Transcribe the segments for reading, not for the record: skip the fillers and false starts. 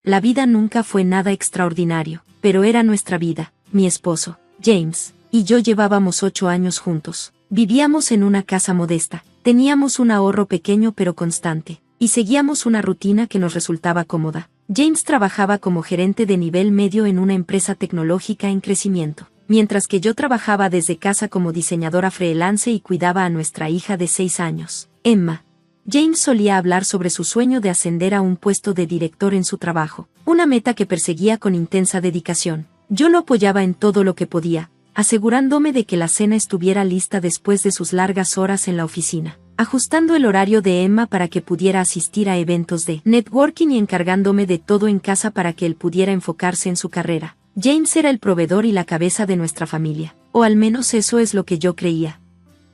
La vida nunca fue nada extraordinario, pero era nuestra vida. Mi esposo, James, y yo llevábamos 8 años juntos. Vivíamos en una casa modesta, teníamos un ahorro pequeño pero constante, y seguíamos una rutina que nos resultaba cómoda. James trabajaba como gerente de nivel medio en una empresa tecnológica en crecimiento, mientras que yo trabajaba desde casa como diseñadora freelance y cuidaba a nuestra hija de 6 años, Emma. James solía hablar sobre su sueño de ascender a un puesto de director en su trabajo, una meta que perseguía con intensa dedicación. Yo lo apoyaba en todo lo que podía, asegurándome de que la cena estuviera lista después de sus largas horas en la oficina, ajustando el horario de Emma para que pudiera asistir a eventos de networking y encargándome de todo en casa para que él pudiera enfocarse en su carrera. James era el proveedor y la cabeza de nuestra familia, o al menos eso es lo que yo creía.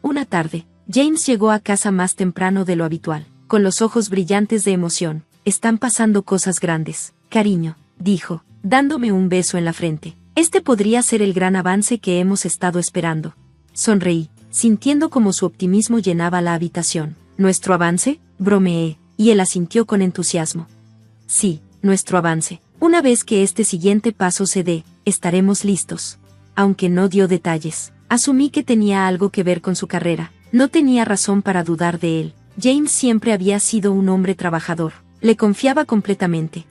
Una tarde, James llegó a casa más temprano de lo habitual, con los ojos brillantes de emoción. «Están pasando cosas grandes, cariño», dijo, dándome un beso en la frente. «Este podría ser el gran avance que hemos estado esperando». Sonreí, sintiendo como su optimismo llenaba la habitación. «¿Nuestro avance?», bromeé, y él asintió con entusiasmo. «Sí, nuestro avance. Una vez que este siguiente paso se dé, estaremos listos». Aunque no dio detalles, asumí que tenía algo que ver con su carrera. No tenía razón para dudar de él. James siempre había sido un hombre trabajador. Le confiaba completamente.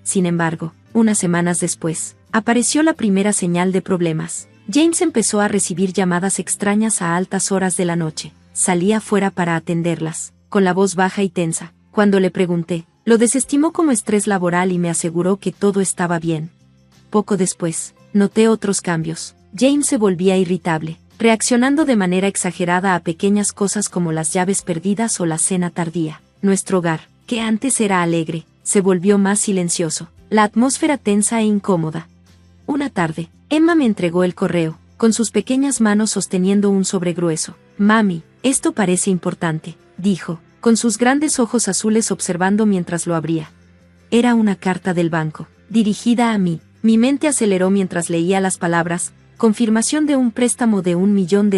Sin embargo, unas semanas después, apareció la primera señal de problemas. James empezó a recibir llamadas extrañas a altas horas de la noche. Salí afuera para atenderlas, con la voz baja y tensa. Cuando le pregunté, lo desestimó como estrés laboral y me aseguró que todo estaba bien. Poco después, noté otros cambios. James se volvía irritable, reaccionando de manera exagerada a pequeñas cosas como las llaves perdidas o la cena tardía. Nuestro hogar, que antes era alegre, se volvió más silencioso, la atmósfera tensa e incómoda. Una tarde, Emma me entregó el correo, con sus pequeñas manos sosteniendo un sobre grueso. «Mami, esto parece importante», dijo, con sus grandes ojos azules observando mientras lo abría. Era una carta del banco, dirigida a mí. Mi mente aceleró mientras leía las palabras: confirmación de un préstamo de $1 millón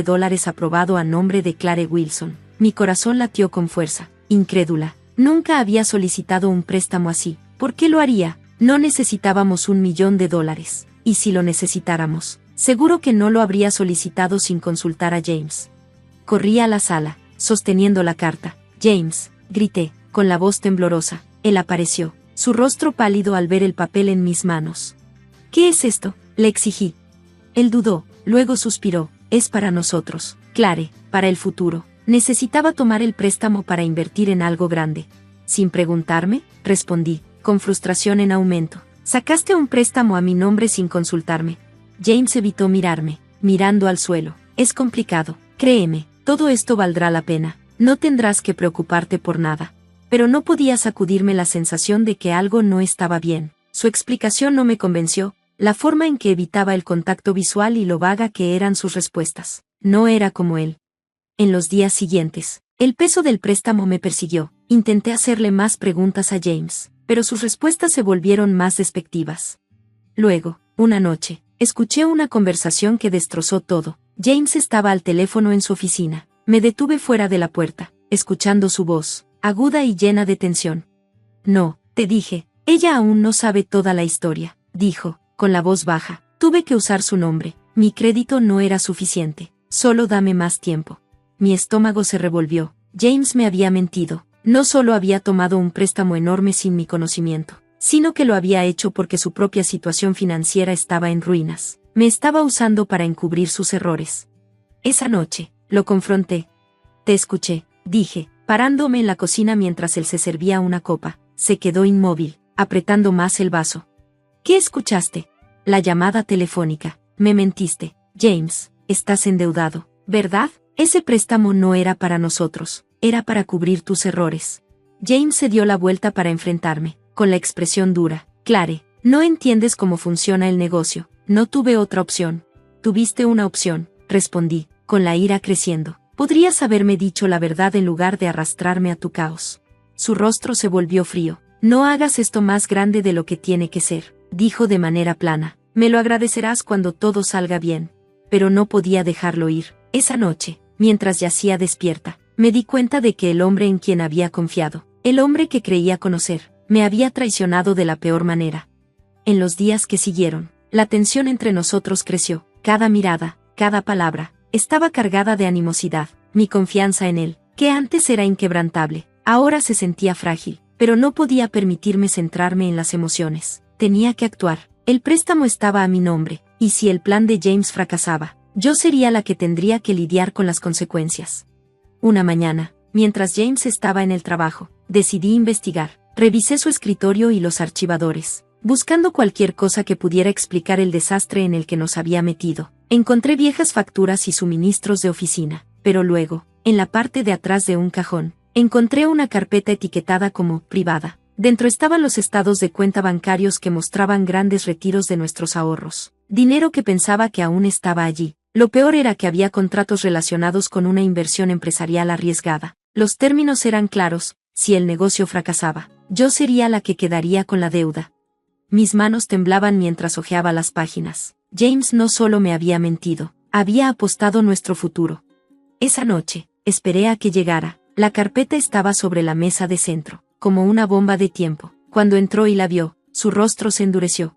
aprobado a nombre de Clare Wilson. Mi corazón latió con fuerza, incrédula. Nunca había solicitado un préstamo así. ¿Por qué lo haría? No necesitábamos $1 millón. Y si lo necesitáramos, seguro que no lo habría solicitado sin consultar a James. Corrí a la sala, sosteniendo la carta. «James», grité, con la voz temblorosa. Él apareció, su rostro pálido al ver el papel en mis manos. «¿Qué es esto?», le exigí. Él dudó, luego suspiró. «Es para nosotros, Clare, para el futuro. Necesitaba tomar el préstamo para invertir en algo grande». «Sin preguntarme», respondí, con frustración en aumento. «Sacaste un préstamo a mi nombre sin consultarme». James evitó mirarme, mirando al suelo. «Es complicado, créeme, todo esto valdrá la pena. No tendrás que preocuparte por nada». Pero no podía sacudirme la sensación de que algo no estaba bien. Su explicación no me convenció. La forma en que evitaba el contacto visual y lo vaga que eran sus respuestas. No era como él. En los días siguientes, el peso del préstamo me persiguió. Intenté hacerle más preguntas a James, pero sus respuestas se volvieron más despectivas. Luego, una noche, escuché una conversación que destrozó todo. James estaba al teléfono en su oficina. Me detuve fuera de la puerta, escuchando su voz, aguda y llena de tensión. «No, te dije, ella aún no sabe toda la historia», dijo, con la voz baja. Tuve que usar su nombre. Mi crédito no era suficiente. «Solo dame más tiempo». Mi estómago se revolvió. James me había mentido. No solo había tomado un préstamo enorme sin mi conocimiento, sino que lo había hecho porque su propia situación financiera estaba en ruinas. Me estaba usando para encubrir sus errores. Esa noche, lo confronté. «Te escuché», dije, parándome en la cocina mientras él se servía una copa. Se quedó inmóvil, apretando más el vaso. «¿Qué escuchaste?» «La llamada telefónica». «Me mentiste, James, estás endeudado, ¿verdad? Ese préstamo no era para nosotros, era para cubrir tus errores». James se dio la vuelta para enfrentarme, con la expresión dura. «Clare, no entiendes cómo funciona el negocio. No tuve otra opción». «Tuviste una opción», respondí, con la ira creciendo. «Podrías haberme dicho la verdad en lugar de arrastrarme a tu caos». Su rostro se volvió frío. «No hagas esto más grande de lo que tiene que ser», dijo de manera plana. «Me lo agradecerás cuando todo salga bien». Pero no podía dejarlo ir. Esa noche, mientras yacía despierta, me di cuenta de que el hombre en quien había confiado, el hombre que creía conocer, me había traicionado de la peor manera. En los días que siguieron, la tensión entre nosotros creció. Cada mirada, cada palabra, estaba cargada de animosidad. Mi confianza en él, que antes era inquebrantable, ahora se sentía frágil, pero no podía permitirme centrarme en las emociones. Tenía que actuar. El préstamo estaba a mi nombre, y si el plan de James fracasaba, yo sería la que tendría que lidiar con las consecuencias. Una mañana, mientras James estaba en el trabajo, decidí investigar. Revisé su escritorio y los archivadores, buscando cualquier cosa que pudiera explicar el desastre en el que nos había metido. Encontré viejas facturas y suministros de oficina, pero luego, en la parte de atrás de un cajón, encontré una carpeta etiquetada como privada. Dentro estaban los estados de cuenta bancarios que mostraban grandes retiros de nuestros ahorros, dinero que pensaba que aún estaba allí. Lo peor era que había contratos relacionados con una inversión empresarial arriesgada. Los términos eran claros: si el negocio fracasaba, yo sería la que quedaría con la deuda. Mis manos temblaban mientras hojeaba las páginas. James no solo me había mentido, había apostado nuestro futuro. Esa noche, esperé a que llegara. La carpeta estaba sobre la mesa de centro, como una bomba de tiempo. Cuando entró y la vio, su rostro se endureció.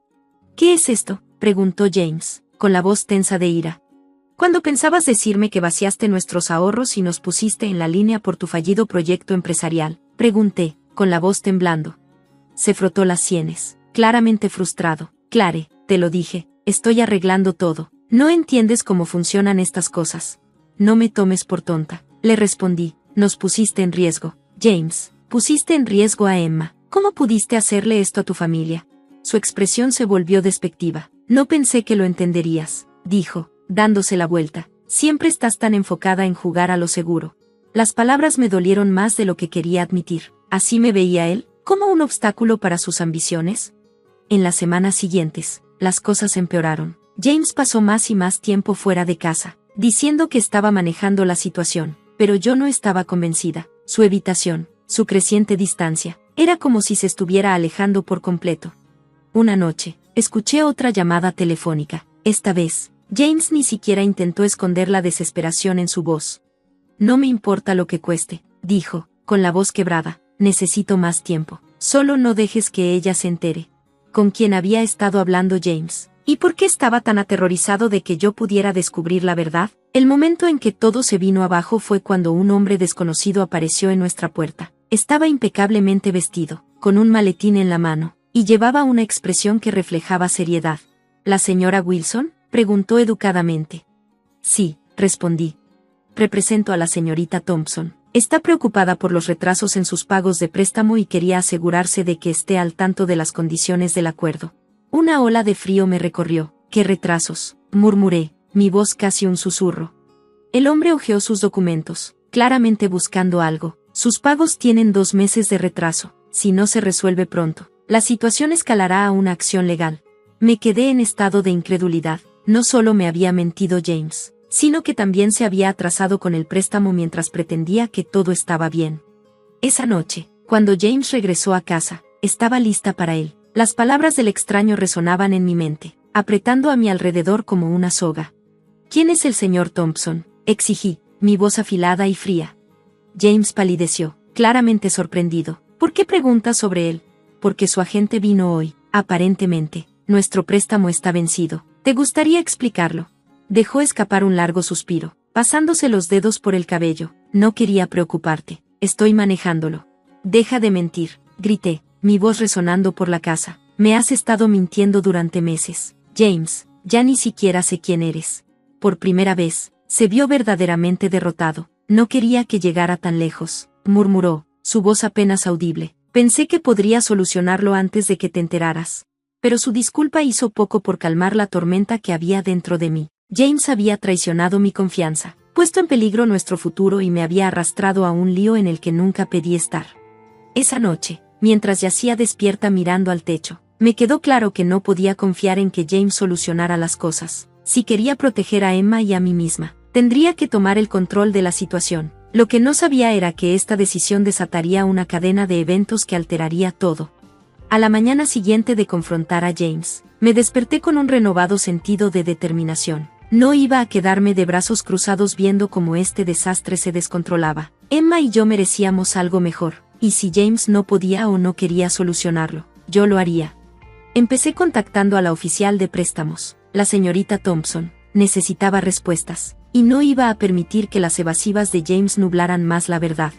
¿Qué es esto?, preguntó James, con la voz tensa de ira. Cuando pensabas decirme que vaciaste nuestros ahorros y nos pusiste en la línea por tu fallido proyecto empresarial, pregunté, con la voz temblando. Se frotó las sienes, claramente frustrado. Clare, te lo dije, estoy arreglando todo. No entiendes cómo funcionan estas cosas. No me tomes por tonta, le respondí. Nos pusiste en riesgo, James. Pusiste en riesgo a Emma. ¿Cómo pudiste hacerle esto a tu familia? Su expresión se volvió despectiva. No pensé que lo entenderías, dijo, dándose la vuelta. Siempre estás tan enfocada en jugar a lo seguro. Las palabras me dolieron más de lo que quería admitir. ¿Así me veía él? ¿Como un obstáculo para sus ambiciones? En las semanas siguientes, las cosas empeoraron. James pasó más y más tiempo fuera de casa, diciendo que estaba manejando la situación, pero yo no estaba convencida. Su evitación, su creciente distancia, era como si se estuviera alejando por completo. Una noche, escuché otra llamada telefónica. Esta vez, James ni siquiera intentó esconder la desesperación en su voz. No me importa lo que cueste, dijo, con la voz quebrada. Necesito más tiempo. Solo no dejes que ella se entere. ¿Con quién había estado hablando James? ¿Y por qué estaba tan aterrorizado de que yo pudiera descubrir la verdad? El momento en que todo se vino abajo fue cuando un hombre desconocido apareció en nuestra puerta. Estaba impecablemente vestido, con un maletín en la mano, y llevaba una expresión que reflejaba seriedad. ¿La señora Wilson?, preguntó educadamente. Sí, respondí. Represento a la señorita Thompson. Está preocupada por los retrasos en sus pagos de préstamo y quería asegurarse de que esté al tanto de las condiciones del acuerdo. Una ola de frío me recorrió. ¿Qué retrasos?, murmuré, mi voz casi un susurro. El hombre hojeó sus documentos, claramente buscando algo. Sus pagos tienen 2 meses de retraso. Si no se resuelve pronto, la situación escalará a una acción legal. Me quedé en estado de incredulidad. No solo me había mentido James, sino que también se había atrasado con el préstamo mientras pretendía que todo estaba bien. Esa noche, cuando James regresó a casa, estaba lista para él. Las palabras del extraño resonaban en mi mente, apretando a mi alrededor como una soga. ¿Quién es el señor Thompson?, exigí, mi voz afilada y fría. James palideció, claramente sorprendido. ¿Por qué preguntas sobre él? Porque su agente vino hoy, aparentemente. Nuestro préstamo está vencido. ¿Te gustaría explicarlo? Dejó escapar un largo suspiro, pasándose los dedos por el cabello. No quería preocuparte. Estoy manejándolo. Deja de mentir, grité, mi voz resonando por la casa. Me has estado mintiendo durante meses. James, ya ni siquiera sé quién eres. Por primera vez, se vio verdaderamente derrotado. No quería que llegara tan lejos, murmuró, su voz apenas audible. Pensé que podría solucionarlo antes de que te enteraras. Pero su disculpa hizo poco por calmar la tormenta que había dentro de mí. James había traicionado mi confianza, puesto en peligro nuestro futuro y me había arrastrado a un lío en el que nunca pedí estar. Esa noche, mientras yacía despierta mirando al techo, me quedó claro que no podía confiar en que James solucionara las cosas. Si quería proteger a Emma y a mí misma, tendría que tomar el control de la situación. Lo que no sabía era que esta decisión desataría una cadena de eventos que alteraría todo. A la mañana siguiente de confrontar a James, me desperté con un renovado sentido de determinación. No iba a quedarme de brazos cruzados viendo cómo este desastre se descontrolaba. Emma y yo merecíamos algo mejor. y si James no podía o no quería solucionarlo, yo lo haría. Empecé contactando a la oficial de préstamos, la señorita Thompson. Necesitaba respuestas, y no iba a permitir que las evasivas de James nublaran más la verdad.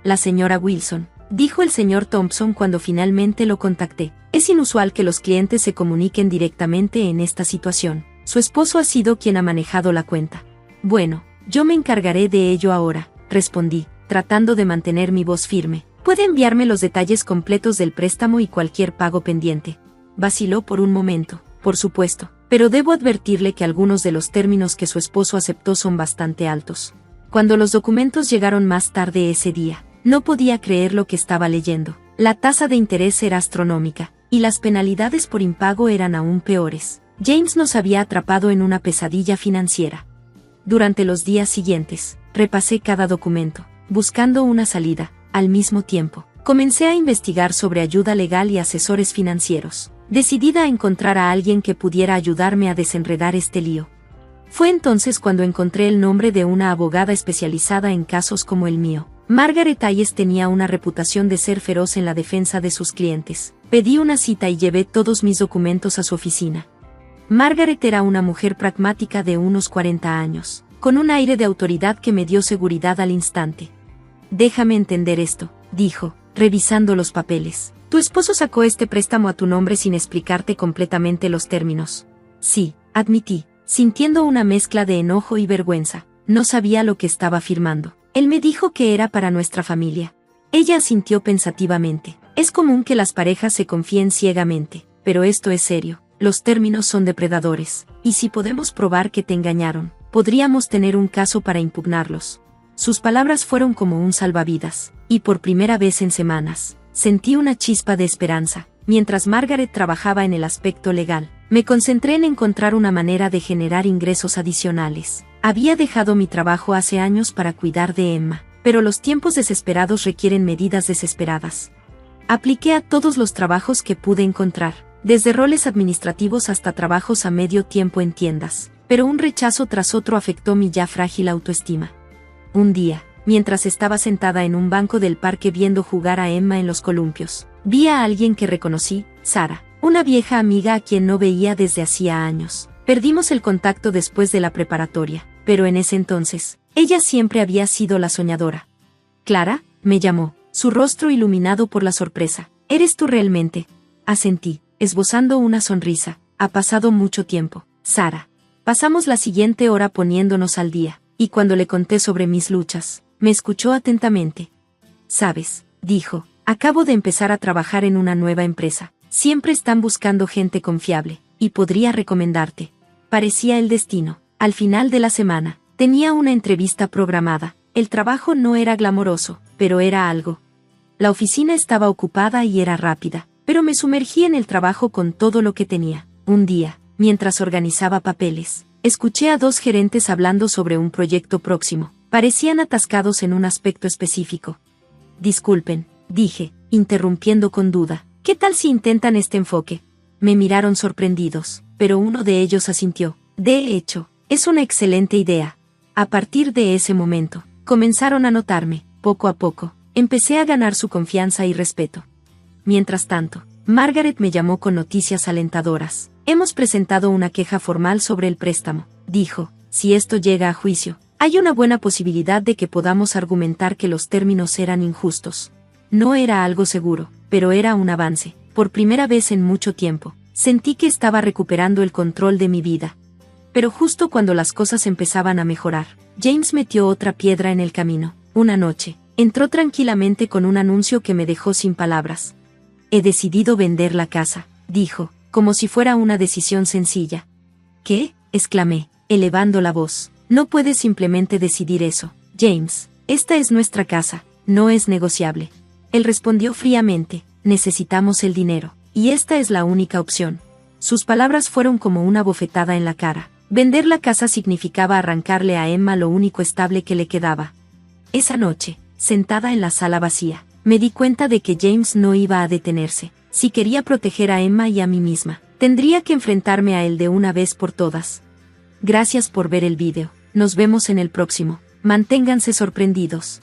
La señora Wilson, dijo el señor Thompson cuando finalmente lo contacté. Es inusual que los clientes se comuniquen directamente en esta situación. Su esposo ha sido quien ha manejado la cuenta. Bueno, yo me encargaré de ello ahora, respondí, tratando de mantener mi voz firme. Puede enviarme los detalles completos del préstamo y cualquier pago pendiente. Vaciló por un momento, por supuesto, pero debo advertirle que algunos de los términos que su esposo aceptó son bastante altos. Cuando los documentos llegaron más tarde ese día, no podía creer lo que estaba leyendo. La tasa de interés era astronómica, y las penalidades por impago eran aún peores. James nos había atrapado en una pesadilla financiera. Durante los días siguientes, repasé cada documento, buscando una salida. Al mismo tiempo, comencé a investigar sobre ayuda legal y asesores financieros, decidida a encontrar a alguien que pudiera ayudarme a desenredar este lío. Fue entonces cuando encontré el nombre de una abogada especializada en casos como el mío. Margaret Hayes tenía una reputación de ser feroz en la defensa de sus clientes. Pedí una cita y llevé todos mis documentos a su oficina. Margaret era una mujer pragmática de unos 40 años, con un aire de autoridad que me dio seguridad al instante. Déjame entender esto, dijo, revisando los papeles. Tu esposo sacó este préstamo a tu nombre sin explicarte completamente los términos. Sí, admití, sintiendo una mezcla de enojo y vergüenza. No sabía lo que estaba firmando. Él me dijo que era para nuestra familia. Ella asintió pensativamente. Es común que las parejas se confíen ciegamente, pero esto es serio. Los términos son depredadores, y si podemos probar que te engañaron, podríamos tener un caso para impugnarlos. Sus palabras fueron como un salvavidas, y por primera vez en semanas, sentí una chispa de esperanza. Mientras Margaret trabajaba en el aspecto legal, me concentré en encontrar una manera de generar ingresos adicionales. Había dejado mi trabajo hace años para cuidar de Emma, pero los tiempos desesperados requieren medidas desesperadas. Apliqué a todos los trabajos que pude encontrar, desde roles administrativos hasta trabajos a medio tiempo en tiendas, pero un rechazo tras otro afectó mi ya frágil autoestima. Un día, mientras estaba sentada en un banco del parque viendo jugar a Emma en los columpios, vi a alguien que reconocí, Sara, una vieja amiga a quien no veía desde hacía años. Perdimos el contacto después de la preparatoria, pero en ese entonces, ella siempre había sido la soñadora. Clara, me llamó, su rostro iluminado por la sorpresa. ¿Eres tú realmente? Asentí, esbozando una sonrisa. Ha pasado mucho tiempo, Sara. Pasamos la siguiente hora poniéndonos al día. Y cuando le conté sobre mis luchas, me escuchó atentamente. ¿Sabes?, dijo, acabo de empezar a trabajar en una nueva empresa. Siempre están buscando gente confiable, y podría recomendarte. Parecía el destino. Al final de la semana, tenía una entrevista programada. El trabajo no era glamoroso, pero era algo. La oficina estaba ocupada y era rápida, pero me sumergí en el trabajo con todo lo que tenía. Un día, mientras organizaba papeles, escuché a dos gerentes hablando sobre un proyecto próximo. Parecían atascados en un aspecto específico. Disculpen, dije, interrumpiendo con duda. ¿Qué tal si intentan este enfoque? Me miraron sorprendidos, pero uno de ellos asintió. De hecho, es una excelente idea. A partir de ese momento, comenzaron a notarme. Poco a poco, empecé a ganar su confianza y respeto. Mientras tanto, Margaret me llamó con noticias alentadoras. Hemos presentado una queja formal sobre el préstamo, dijo. Si esto llega a juicio, hay una buena posibilidad de que podamos argumentar que los términos eran injustos. No era algo seguro, pero era un avance. Por primera vez en mucho tiempo, sentí que estaba recuperando el control de mi vida. Pero justo cuando las cosas empezaban a mejorar, James metió otra piedra en el camino. Una noche, entró tranquilamente con un anuncio que me dejó sin palabras. He decidido vender la casa, dijo, como si fuera una decisión sencilla. ¿Qué?, exclamé, elevando la voz. No puedes simplemente decidir eso, James. Esta es nuestra casa, no es negociable. Él respondió fríamente, necesitamos el dinero, y esta es la única opción. Sus palabras fueron como una bofetada en la cara. Vender la casa significaba arrancarle a Emma lo único estable que le quedaba. Esa noche, sentada en la sala vacía, me di cuenta de que James no iba a detenerse. Si quería proteger a Emma y a mí misma, tendría que enfrentarme a él de una vez por todas. Gracias por ver el vídeo. Nos vemos en el próximo. Manténganse sorprendidos.